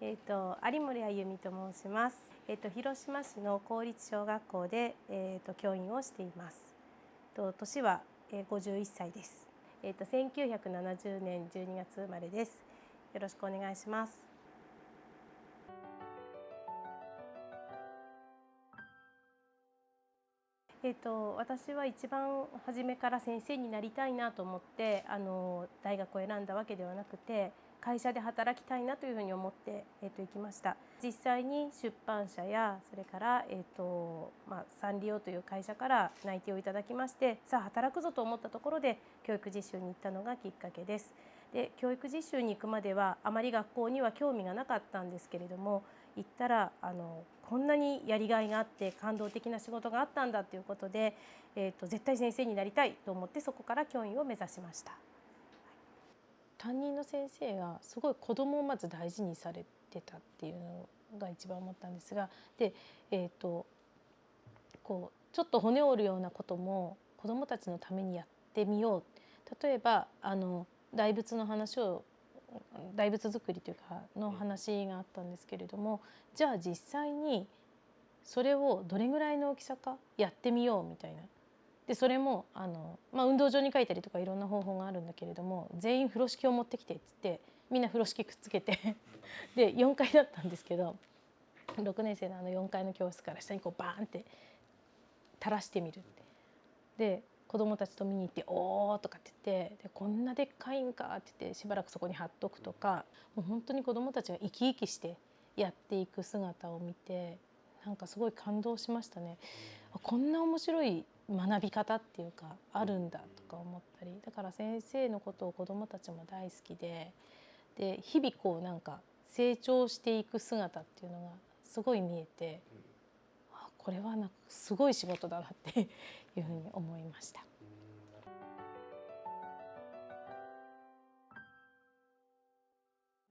有森あゆみと申します。広島市の公立小学校で、教員をしています。年は、51歳です。1970年12月生まれです。よろしくお願いします。私は一番初めから先生になりたいなと思って大学を選んだわけではなくて、会社で働きたいなというふうに思って、行きました。実際に出版社やそれから、サンリオという会社から内定をいただきまして、さあ働くぞと思ったところで教育実習に行ったのがきっかけです。で、教育実習に行くまではあまり学校には興味がなかったんですけれども、行ったらこんなにやりがいがあって感動的な仕事があったんだということで、絶対先生になりたいと思って、そこから教員を目指しました。担任の先生がすごい子どもをまず大事にされてたっていうのが一番思ったんですが、で、こうちょっと骨折るようなことも子どもたちのためにやってみよう。例えば大仏の話を大仏作りというかの話があったんですけれども、じゃあ実際にそれをどれぐらいの大きさかやってみようみたいな。でそれも運動場に書いたりとかいろんな方法があるんだけれども、全員風呂敷を持ってきてっつってみんな風呂敷くっつけてで4階だったんですけど、6年生の4階の教室から下にこうバーンって垂らしてみるって。で子供たちと見に行って「おー」とかって言って、でこんなでっかいんかって言ってしばらくそこに貼っとくとか、もう本当に子供たちが生き生きしてやっていく姿を見て、なんかすごい感動しましたね。こんな面白い学び方っていうかあるんだとか思ったり、だから先生のことを子どもたちも大好きで、日々こうなんか成長していく姿っていうのがすごい見えて、これはなんかすごい仕事だなっていうふうに思いました。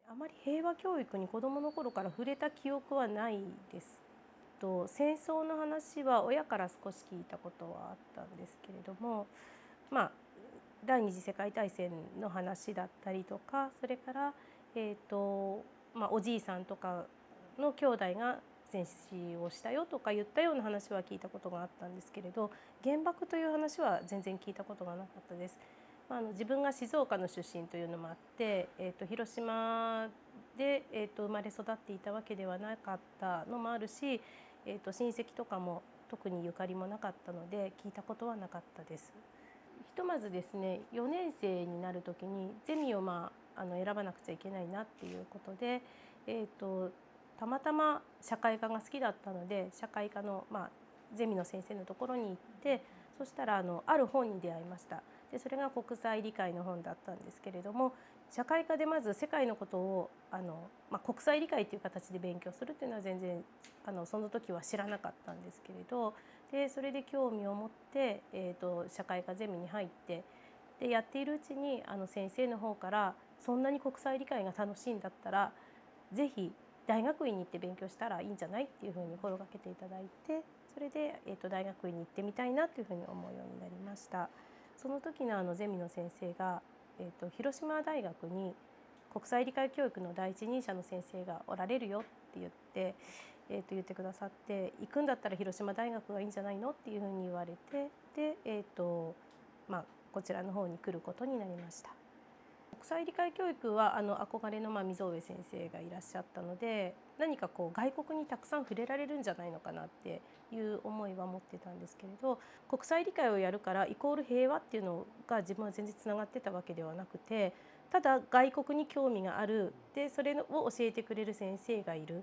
あまり平和教育に子どもの頃から触れた記憶はないです。戦争の話は親から少し聞いたことはあったんですけれども、第二次世界大戦の話だったりとか、それから、おじいさんとかの兄弟が戦死をしたよとか言ったような話は聞いたことがあったんですけれど、原爆という話は全然聞いたことがなかったです。自分が静岡の出身というのもあって、広島で、生まれ育っていたわけではなかったのもあるし、親戚とかも特にゆかりもなかったので聞いたことはなかったです。ひとまずですね、4年生になる時にゼミを選ばなくちゃいけないなっていうことで、たまたま社会科が好きだったので社会科の、ゼミの先生のところに行って、そしたらある本に出会いました。でそれが国際理解の本だったんですけれども、社会科でまず世界のことを国際理解という形で勉強するっていうのは全然その時は知らなかったんですけれど、でそれで興味を持って、社会科ゼミに入って、でやっているうちに先生の方から「そんなに国際理解が楽しいんだったらぜひ大学院に行って勉強したらいいんじゃない?」っていうふうに声をかけていただいて、それで、大学院に行ってみたいなというふうに思うようになりました。その時のゼミの先生が、広島大学に国際理解教育の第一人者の先生がおられるよって言って、言ってくださって、行くんだったら広島大学がいいんじゃないのっていうふうに言われて、で、こちらの方に来ることになりました。国際理解教育は憧れの溝上先生がいらっしゃったので、何かこう外国にたくさん触れられるんじゃないのかなっていう思いは持ってたんですけれど、国際理解をやるからイコール平和っていうのが自分は全然つながってたわけではなくて、ただ外国に興味がある、でそれを教えてくれる先生がいる、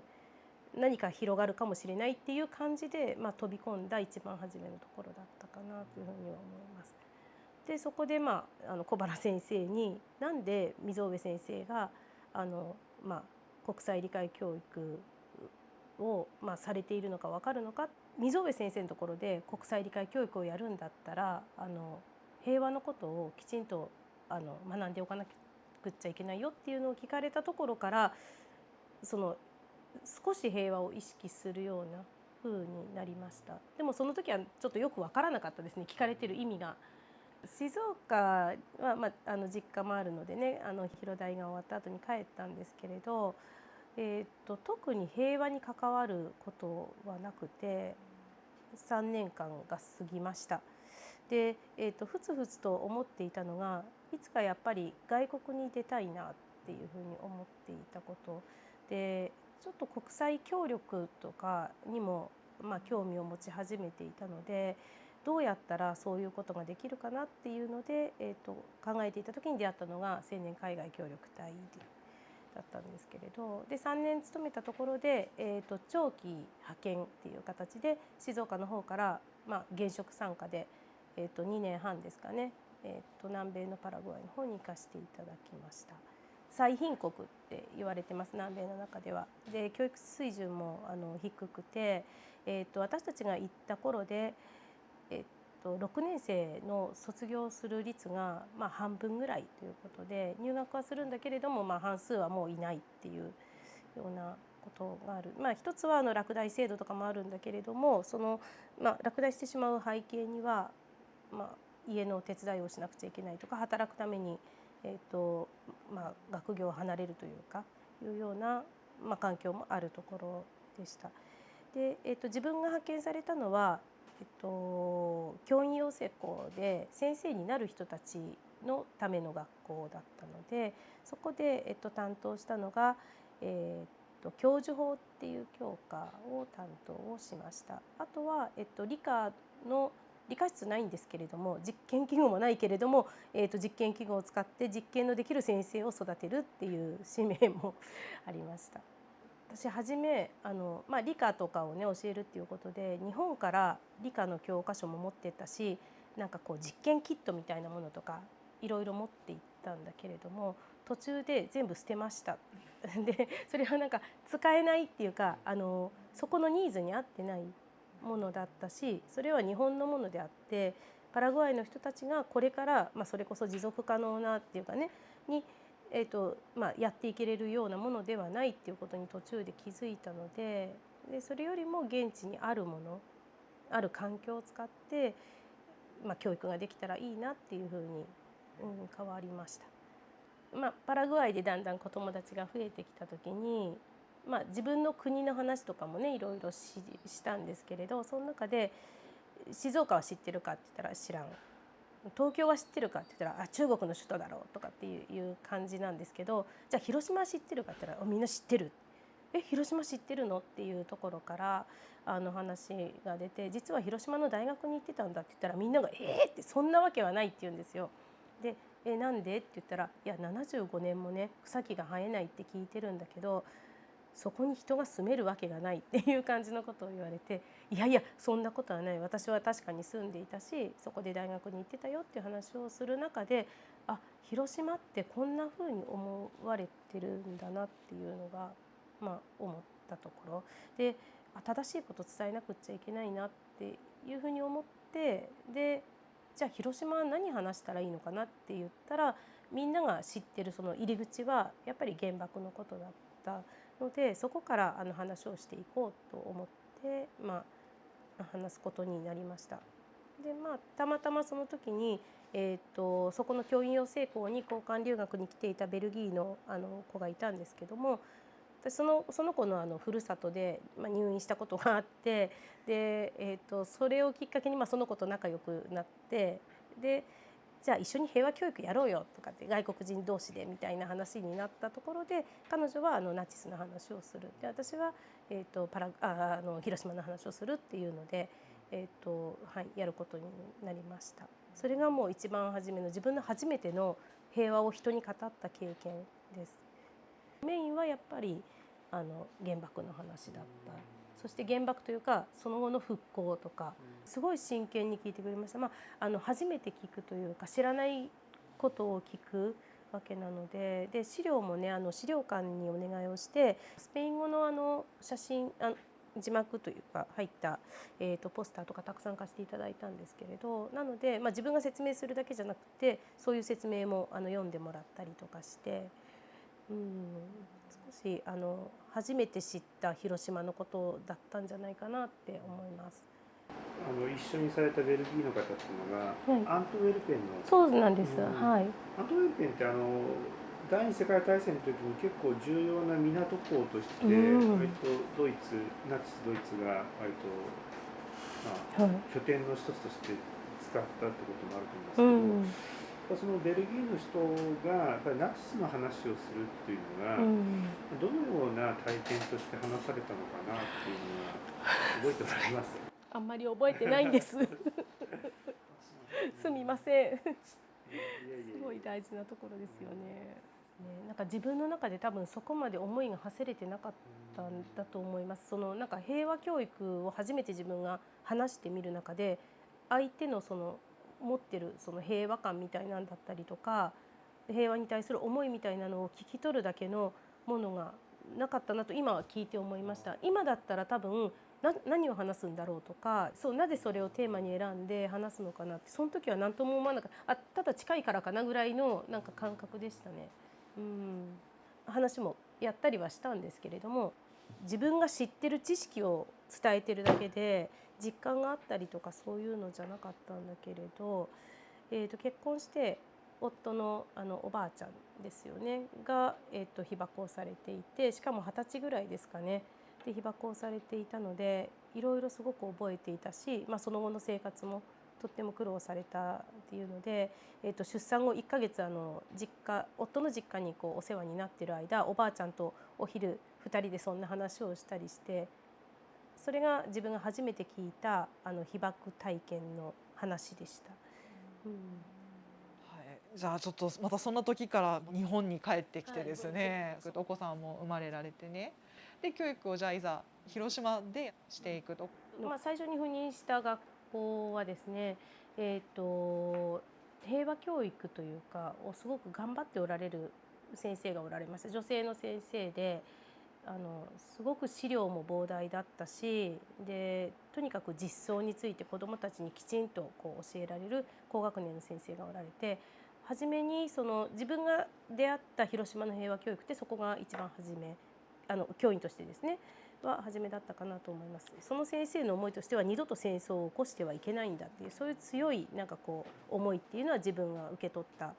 何か広がるかもしれないっていう感じで、飛び込んだ一番初めのところだったかなというふうには思います。でそこで、小原先生になんで溝上先生が国際理解教育を、されているのか分かるのか、溝上先生のところで国際理解教育をやるんだったら平和のことをきちんと学んでおかなくっちゃいけないよっていうのを聞かれたところから、少し平和を意識するような風になりました。でもその時はちょっとよく分からなかったですね、聞かれてる意味が。静岡は、実家もあるのでね、広大が終わった後に帰ったんですけれど、特に平和に関わることはなくて3年間が過ぎました。で、ふつふつと思っていたのが、いつかやっぱり外国に出たいなっていうふうに思っていたことで、ちょっと国際協力とかにも興味を持ち始めていたので、どうやったらそういうことができるかなっていうので、考えていた時に出会ったのが青年海外協力隊だったんですけれど、で3年勤めたところで、長期派遣っていう形で静岡の方から、現職参加で、2年半ですかね、南米のパラグアイの方に行かせていただきました。最貧国って言われてます、南米の中では。で教育水準も低くて、私たちが行った頃で、6年生の卒業する率が半分ぐらいということで、入学はするんだけれども半数はもういないっていうようなことがある。一つは落第制度とかもあるんだけれども、その、落第してしまう背景には、家の手伝いをしなくちゃいけないとか、働くために、学業を離れるというかいうような、環境もあるところでした。で、自分が派遣されたのは、教員養成校で先生になる人たちのための学校だったので、そこで、担当したのが、教授法っていう教科を担当をしました。あとは、理科室ないんですけれども、実験器具もないけれども、実験器具を使って実験のできる先生を育てるっていう使命もありました。私初め理科とかをね教えるっていうことで、日本から理科の教科書も持ってったし、実験キットみたいなものとかいろいろ持っていったんだけれども、途中で全部捨てました。でそれは使えないっていうか、そこのニーズに合ってないものだったし、それは日本のものであって、パラグアイの人たちがこれから、それこそ持続可能なっていうかねにやっていけれるようなものではないっていうことに途中で気づいたので、それよりも現地にあるもの、ある環境を使って、教育ができたらいいなっていうふうに、変わりました。パラグアイでだんだん子どもたちが増えてきた時に、自分の国の話とかもねいろいろしたんですけれど、その中で静岡は知ってるかって言ったら知らん、東京は知ってるかって言ったら中国の首都だろうとかっていう感じなんですけど、じゃあ広島知ってるかって言ったらみんな知ってる、広島知ってるのっていうところから話が出て、実は広島の大学に行ってたんだって言ったら、みんながってそんなわけはないって言うんですよ。でなんでって言ったら、いや75年もね草木が生えないって聞いてるんだけど、そこに人が住めるわけがないっていう感じのことを言われて、いやいやそんなことはない、私は確かに住んでいたしそこで大学に行ってたよっていう話をする中で、広島ってこんな風に思われてるんだなっていうのが、思ったところで、正しいことを伝えなくっちゃいけないなっていうふうに思って、でじゃあ広島は何話したらいいのかなって言ったら、みんなが知ってるその入り口はやっぱり原爆のことだったので、そこから話をしていこうと思って、話すことになりました。でたまたまその時に、そこの教員養成校に交換留学に来ていたベルギーの子がいたんですけども、私その子のふるさとで、入院したことがあって、で、それをきっかけにその子と仲良くなって、でじゃあ一緒に平和教育やろうよとかって、外国人同士でみたいな話になったところで、彼女はナチスの話をする、で私は、広島の話をするっていうので、やることになりました。それがもう一番初めの自分の初めての平和を人に語った経験です。メインはやっぱり原爆の話だった。そして原爆というかその後の復興とかすごい真剣に聞いてくれました。初めて聞くというか知らないことを聞くわけなので、資料もね資料館にお願いをして、スペイン語の写真字幕というか入った、ポスターとかたくさん貸していただいたんですけれど、なので、自分が説明するだけじゃなくてそういう説明も読んでもらったりとかして、少し初めて知った広島のことだったんじゃないかなって思います。一緒にされたベルギーの方っていうのが、アントウェルペンの。そうなんです。はい。アントウェルペンって第二次世界大戦の時に結構重要な港港として、割とドイツナチスドイツが割と、まあ、拠点の一つとして使ったってこともあると思うんですけど、そのベルギーの人がやっぱりナチスの話をするっていうのが、どのような体験として話されたのかなっていうのは覚えておられます？あんまり覚えてないんですすみませんすごい大事なところですよね。なんか自分の中で多分そこまで思いが馳せれてなかったんだと思います。そのなんか平和教育を初めて自分が話してみる中で、相手のその持ってるその平和感みたいなんだったりとか、平和に対する思いみたいなのを聞き取るだけのものがなかったなと今は聞いて思いました。今だったら多分何を話すんだろうとか、なぜそれをテーマに選んで話すのかなって、その時は何とも思わなかった。ただ近いからかなぐらいのなんか感覚でしたね。話もやったりはしたんですけれども、自分が知ってる知識を伝えてるだけで実感があったりとかそういうのじゃなかったんだけれど、結婚して夫のおばあちゃんですよねが、被爆をされていて、しかも20歳ぐらいですかねで被爆をされていたので、いろいろすごく覚えていたし、その後の生活もとっても苦労されたっていうので、出産後1ヶ月夫の実家にお世話になっている間、おばあちゃんとお昼2人でそんな話をしたりして、それが自分が初めて聞いた被爆体験の話でした。じゃあちょっとまたそんな時から日本に帰ってきてですね、お子さんも生まれられてね、で教育をじゃあいざ広島でしていくと。最初に赴任した学校はですね、平和教育というかをすごく頑張っておられる先生がおられました。女性の先生で、すごく資料も膨大だったし、でとにかく実相について子どもたちにきちんと教えられる高学年の先生がおられて、初めに自分が出会った広島の平和教育ってそこが一番初め、教員としてですねは初めだったかなと思います。その先生の思いとしては、二度と戦争を起こしてはいけないんだっていう、そういう強い思いっていうのは自分が受け取った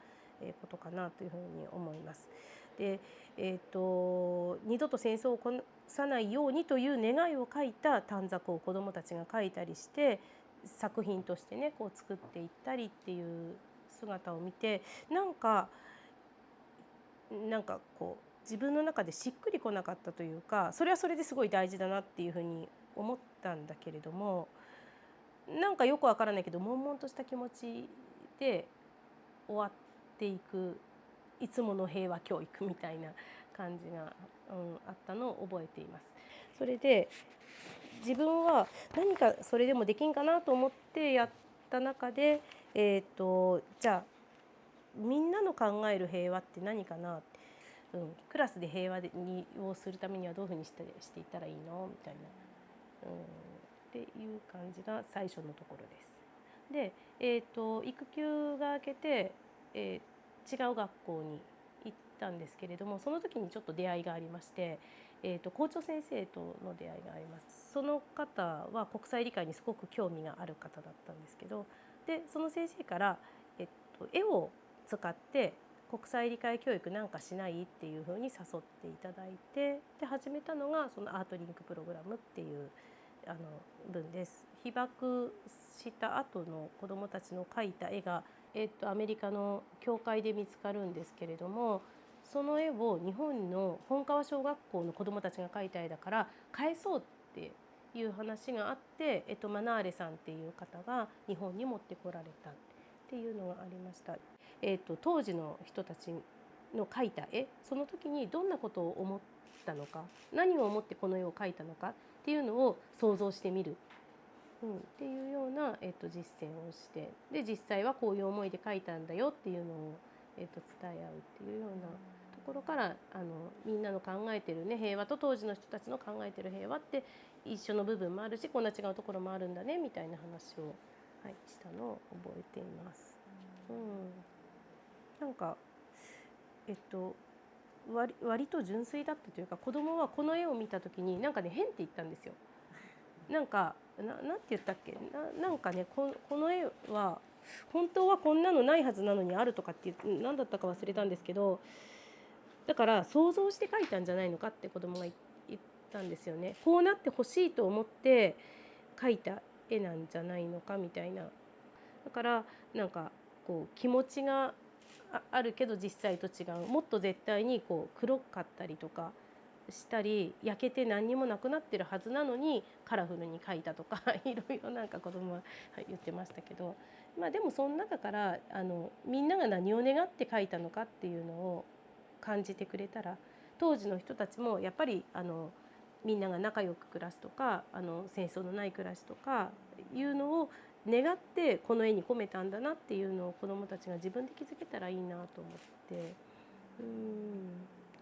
ことかなというふうに思います。で、二度と戦争を起こさないようにという願いを書いた短冊を子どもたちが書いたりして作品としてね作っていったりっていう姿を見て、なんか自分の中でしっくりこなかったというか、それはそれですごい大事だなっていうふうに思ったんだけれども、なんかよくわからないけど悶々とした気持ちで終わっていく、いつもの平和教育みたいな感じが、あったのを覚えています。それで自分は何かそれでもできんかなと思ってやった中で、じゃあみんなの考える平和って何かなって、クラスで平和をするためにはどういうふうにしていったらいいのみたいな、っていう感じが最初のところです。で、育休が明けて、違う学校に行ったんですけれども、その時にちょっと出会いがありまして、校長先生との出会いがあります。その方は国際理解にすごく興味がある方だったんですけど、でその先生から、絵を使って国際理解教育なんかしないっていうふうに誘っていただいて、で始めたのがそのアートリンクプログラムっていう文です。被爆した後の子どもたちの描いた絵が、アメリカの教会で見つかるんですけれども、その絵を日本の本川小学校の子どもたちが描いた絵だから返そうっていう話があって、マナーレさんっていう方が日本に持ってこられたっていうのがありました。当時の人たちの描いた絵、その時にどんなことを思ったのか、何を思ってこの絵を描いたのかっていうのを想像してみる、っていうような、実践をして、で実際はこういう思いで描いたんだよっていうのを、伝え合うっていうようなところから、みんなの考えてるね平和と当時の人たちの考えてる平和って一緒の部分もあるし、こんな違うところもあるんだねみたいな話を、したのを覚えています。なんか割と純粋だったというか、子供はこの絵を見た時になんかね変って言ったんですよ。なんかなんて言ったっけ、なんかねこの絵は本当はこんなのないはずなのにあるとかって何だったか忘れたんですけど、だから想像して描いたんじゃないのかって子供が言ったんですよね。こうなってほしいと思って描いた絵なんじゃないのかみたいな。だからなんかこう気持ちがあるけど実際と違う、もっと絶対にこう黒かったりとかしたり、焼けて何にもなくなってるはずなのにカラフルに描いたとかいろいろなんか子供は言ってましたけど、まあでもその中からみんなが何を願って描いたのかっていうのを感じてくれたら、当時の人たちもやっぱりみんなが仲良く暮らすとか戦争のない暮らしとかいうのを願ってこの絵に込めたんだなっていうのを子どもたちが自分で気づけたらいいなと思って、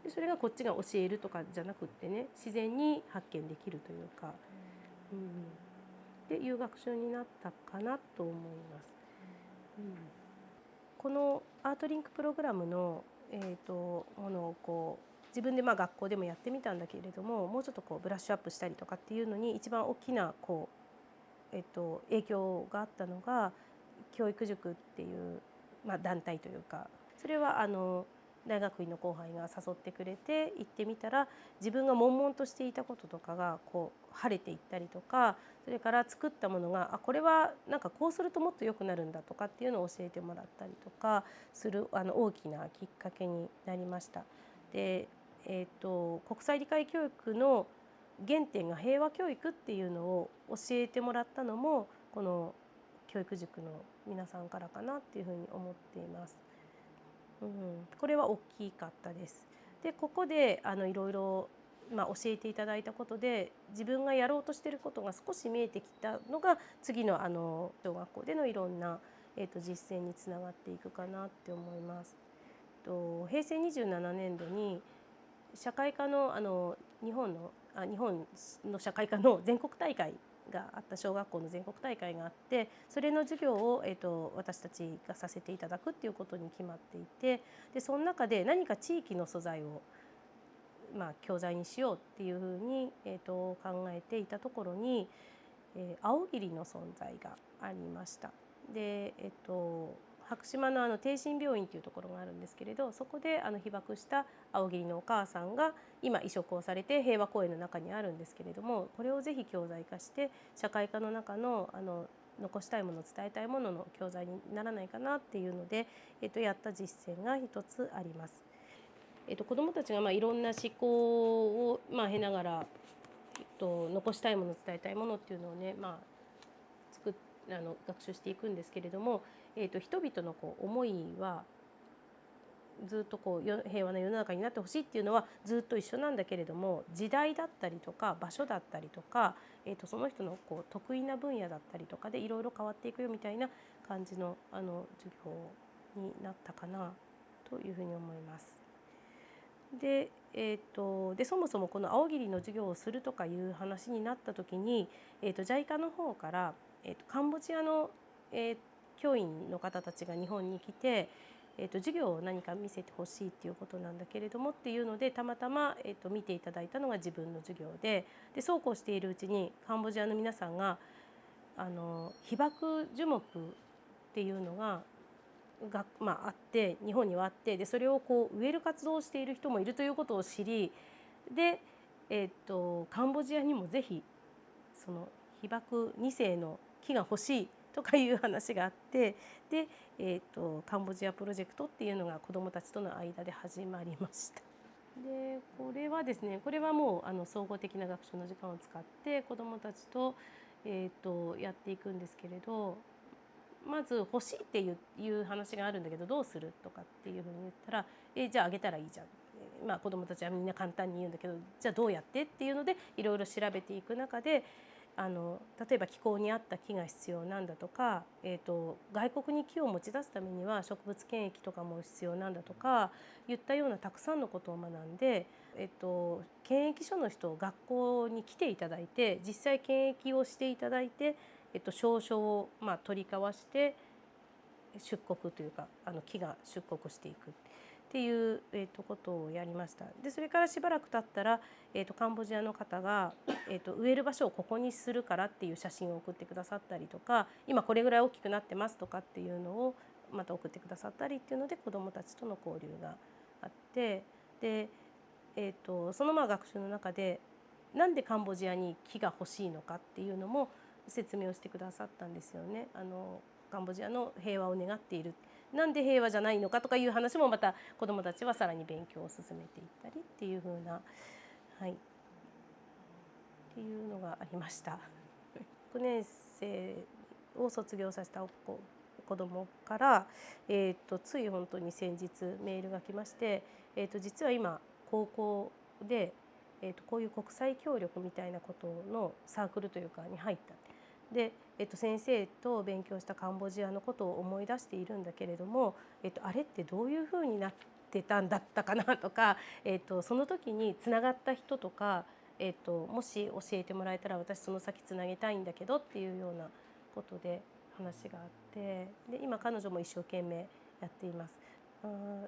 でそれがこっちが教えるとかじゃなくってね、自然に発見できるというか、でいう学習になったかなと思います。このアートリンクプログラムの、ものをこう自分で学校でもやってみたんだけれども、もうちょっとこうブラッシュアップしたりとかっていうのに一番大きなこう影響があったのが教育塾っていう、団体というか、それは大学院の後輩が誘ってくれて行ってみたら、自分が悶々としていたこととかがこう晴れていったりとか、それから作ったものがこれはなんかこうするともっと良くなるんだとかっていうのを教えてもらったりとかする大きなきっかけになりました。で、国際理解教育の原点が平和教育っていうのを教えてもらったのもこの教育塾の皆さんからかなっていうふうに思っています。これは大きかったです。でここでいろいろ教えていただいたことで自分がやろうとしていることが少し見えてきたのが次の小学校でのいろんな、実践につながっていくかなって思います。平成27年度に社会科の日本の社会科の全国大会があった、小学校の全国大会があって、それの授業を、私たちがさせていただくっていうことに決まっていて、でその中で何か地域の素材を、教材にしようっていうふうに、考えていたところに、青桐の存在がありました。で、白島の帝心病院というところがあるんですけれど、そこで被爆した青桐のお母さんが今移植をされて平和公園の中にあるんですけれども、これをぜひ教材化して社会科の中の残したいもの、伝えたいものの教材にならないかなっていうので、やった実践が一つあります。子どもたちがいろんな思考を経ながら、残したいもの、伝えたいものっていうのをね、学習していくんですけれども、人々の思いはずっと平和な世の中になってほしいっていうのはずっと一緒なんだけれども、時代だったりとか場所だったりとか、その人の得意な分野だったりとかでいろいろ変わっていくよみたいな感じの授業になったかなというふうに思います。でそもそもこの青桐の授業をするとかいう話になった時に、JICA の方から、カンボジアの、教員の方たちが日本に来て、授業を何か見せてほしいっていうことなんだけれどもっていうので、たまたま、見ていただいたのが自分の授業で、そうこうしているうちにカンボジアの皆さんが被爆樹木っていうのがあって日本にはあって、でそれを植える活動をしている人もいるということを知り、で、カンボジアにもぜひその被爆2世の木が欲しいとかいう話があって、で、カンボジアプロジェクトっていうのが子どもたちとの間で始まりました。でこれはですね、これはもう総合的な学習の時間を使って子どもたちと、やっていくんですけれど、まず欲しいっていう話があるんだけどどうするとかっていうふうに言ったら、じゃああげたらいいじゃん、子どもたちはみんな簡単に言うんだけど、じゃあどうやってっていうのでいろいろ調べていく中で、例えば気候に合った木が必要なんだとか、外国に木を持ち出すためには植物検疫とかも必要なんだとか言ったようなたくさんのことを学んで、検疫所の人を学校に来ていただいて実際検疫をしていただいて、証書を取り交わして出国というか木が出国していくっていう、ことをやりました。でそれからしばらく経ったら、カンボジアの方が、植える場所をここにするからっていう写真を送ってくださったりとか、今これぐらい大きくなってますとかっていうのをまた送ってくださったりっていうので子どもたちとの交流があって、で、その学習の中でなんでカンボジアに木が欲しいのかっていうのも説明をしてくださったんですよね。カンボジアの平和を願っている、なんで平和じゃないのかとかいう話もまた子どもたちはさらに勉強を進めていったりっていう風な、はい、っていうのがありました。6年生を卒業させた子どもから、つい本当に先日メールが来まして、実は今高校で、こういう国際協力みたいなことのサークルというかに入った。で、先生と勉強したカンボジアのことを思い出しているんだけれども、あれってどういうふうになってたんだったかなとか、その時につながった人とか、もし教えてもらえたら私その先つなげたいんだけどっていうようなことで話があって、で今彼女も一生懸命やっています。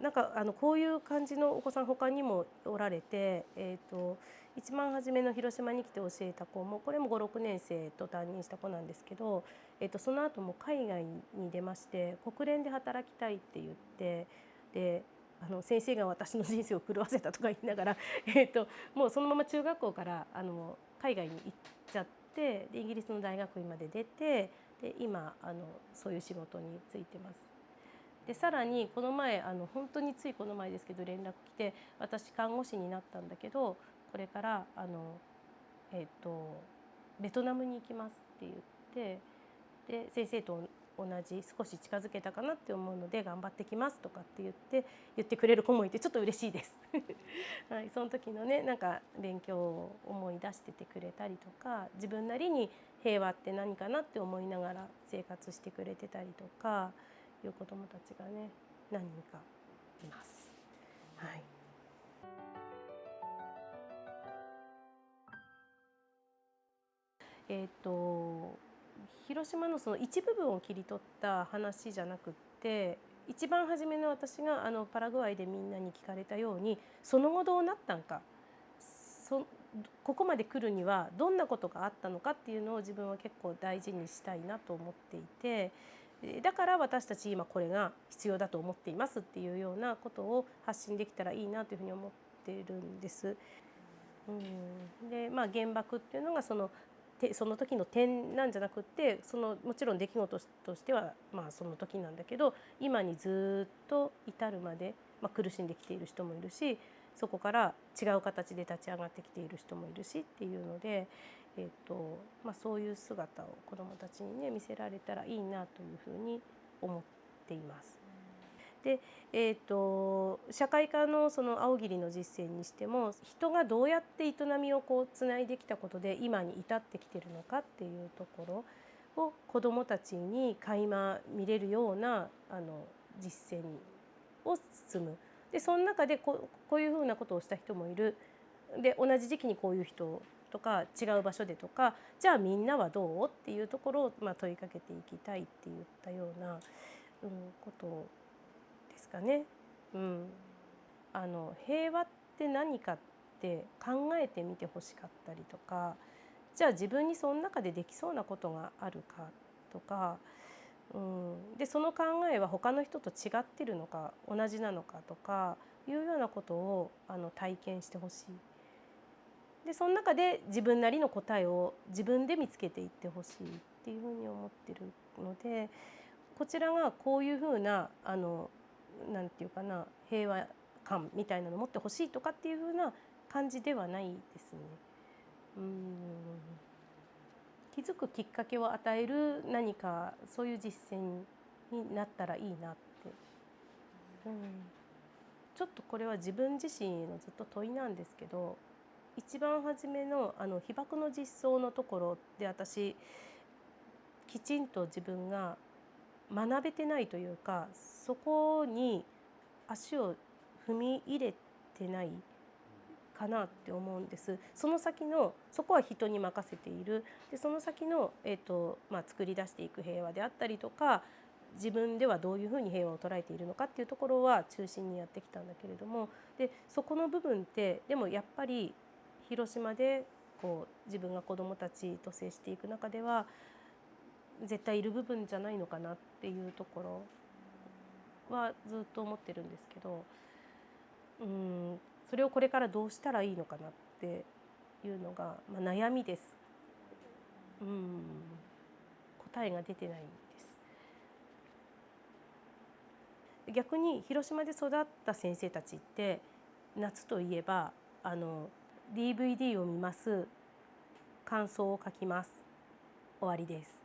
なんかこういう感じのお子さん他にもおられて、一番初めの広島に来て教えた子もこれも5、6年生と担任した子なんですけど、その後も海外に出まして国連で働きたいって言って、で先生が私の人生を狂わせたとか言いながらもうそのまま中学校から海外に行っちゃって、でイギリスの大学院まで出て、で今そういう仕事に就いてます。でさらにこの前本当についこの前ですけど連絡来て、私看護師になったんだけどこれからベトナムに行きますって言って、で先生と同じ少し近づけたかなって思うので頑張ってきますとかって言ってくれる子もいてちょっと嬉しいです、はい、その時のねなんか勉強を思い出しててくれたりとか、自分なりに平和って何かなって思いながら生活してくれてたりとかいう子どもたちがね何人かいます。はい。広島のその一部分を切り取った話じゃなくって、一番初めの私がパラグアイでみんなに聞かれたようにその後どうなったんか、ここまで来るにはどんなことがあったのかっていうのを自分は結構大事にしたいなと思っていて、だから私たち今これが必要だと思っていますっていうようなことを発信できたらいいなというふうに思っているんです。で原爆っていうのがその時の点なんじゃなくってもちろん出来事としてはその時なんだけど、今にずっと至るまで、苦しんできている人もいるし、そこから違う形で立ち上がってきている人もいるしっていうので、そういう姿を子どもたちにね見せられたらいいなというふうに思っています。で社会科のその青桐の実践にしても、人がどうやって営みをこうつないできたことで今に至ってきてるのかっていうところを子どもたちに垣間見れるような実践を進む。でその中でこういうふうなことをした人もいる。で同じ時期にこういう人とか違う場所でとか、じゃあみんなはどうっていうところを問いかけていきたいって言ったような、ことですかね。平和って何かって考えてみてほしかったりとか、じゃあ自分にその中でできそうなことがあるかとか、でその考えは他の人と違ってるのか同じなのかとかいうようなことを体験してほしい。でその中で自分なりの答えを自分で見つけていってほしいっていうふうに思ってるので、こちらがこういうふうななんていうかな、平和感みたいなのを持ってほしいとかっていうふうな感じではないですね。気づくきっかけを与える何かそういう実践になったらいいなって、ちょっとこれは自分自身へのずっと問いなんですけど、一番初めの被爆の実相のところで私きちんと自分が学べてないというか、そこに足を踏み入れてないかなって思うんです。その先のそこは人に任せている。でその先の、作り出していく平和であったりとか、自分ではどういうふうに平和を捉えているのかっていうところは中心にやってきたんだけれども、でそこの部分ってでもやっぱり広島でこう自分が子どもたちと接していく中では絶対いる部分じゃないのかなっていうところはずっと思ってるんですけど、それをこれからどうしたらいいのかなっていうのが、悩みです。答えが出てないんです。逆に広島で育った先生たちって夏といえばDVD を見ます、感想を書きます、終わりです。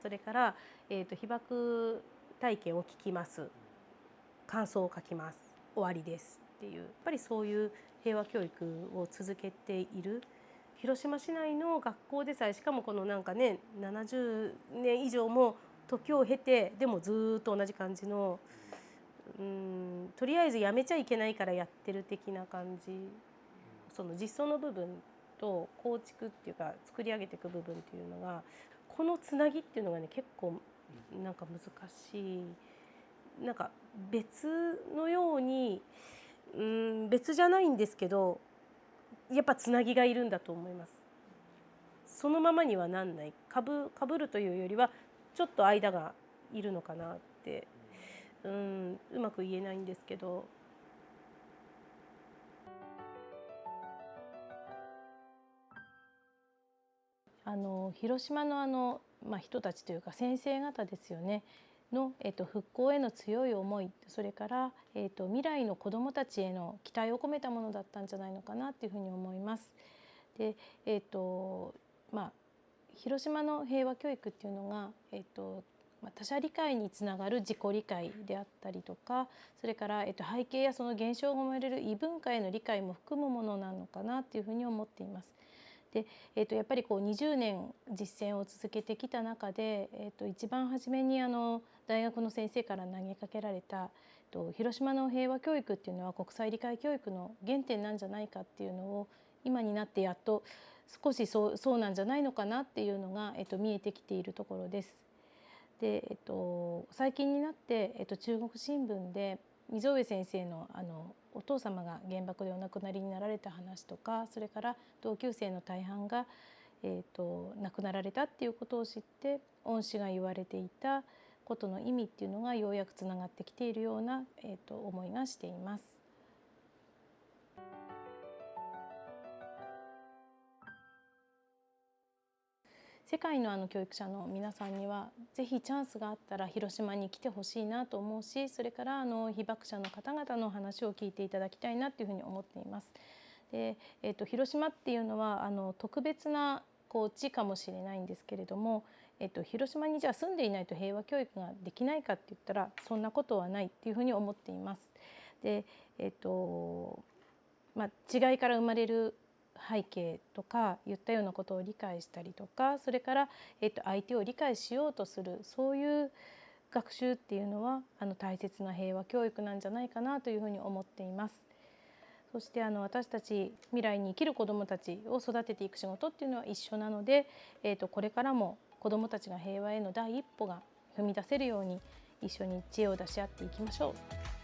それから、被爆体験を聞きます、感想を書きます、終わりですっていう、やっぱりそういう平和教育を続けている広島市内の学校でさえ、しかもこの70年以上も時を経て、でもずっと同じ感じのとりあえずやめちゃいけないからやってる的な感じ、その実装の部分と構築っていうか作り上げていく部分っていうのが、このつなぎっていうのがね、結構難しい、別のように別じゃないんですけど、やっぱつなぎがいるんだと思います。そのままにはなんない、かぶるというよりはちょっと間がいるのかなって、うまく言えないんですけど。広島の人たちというか先生方ですよねの、復興への強い思い、それから、未来の子どもたちへの期待を込めたものだったんじゃないのかなっていうふうに思います。で、広島の平和教育っていうのが、他者理解につながる自己理解であったりとか、それから、背景やその現象が生まれる異文化への理解も含むものなのかなっていうふうに思っています。でやっぱり20年実践を続けてきた中で、一番初めに大学の先生から投げかけられた、広島の平和教育っていうのは国際理解教育の原点なんじゃないかっていうのを、今になってやっと少しそうなんじゃないのかなっていうのが、見えてきているところです。で、最近になって、中国新聞で溝上先生のお父様が原爆でお亡くなりになられた話とか、それから同級生の大半が、亡くなられたっていうことを知って、恩師が言われていたことの意味っていうのがようやくつながってきているような、思いがしています。世界の教育者の皆さんにはぜひチャンスがあったら広島に来てほしいなと思うし、それから被爆者の方々の話を聞いていただきたいなというふうに思っています。で、広島っていうのは特別な地かもしれないんですけれども、広島にじゃあ住んでいないと平和教育ができないかって言ったらそんなことはないっていうふうに思っています。で、違いから生まれる背景とか言ったようなことを理解したりとか、それから、相手を理解しようとする、そういう学習っていうのは大切な平和教育なんじゃないかなというふうに思っています。そして私たち未来に生きる子どもたちを育てていく仕事っていうのは一緒なので、これからも子どもたちが平和への第一歩が踏み出せるように一緒に知恵を出し合っていきましょう。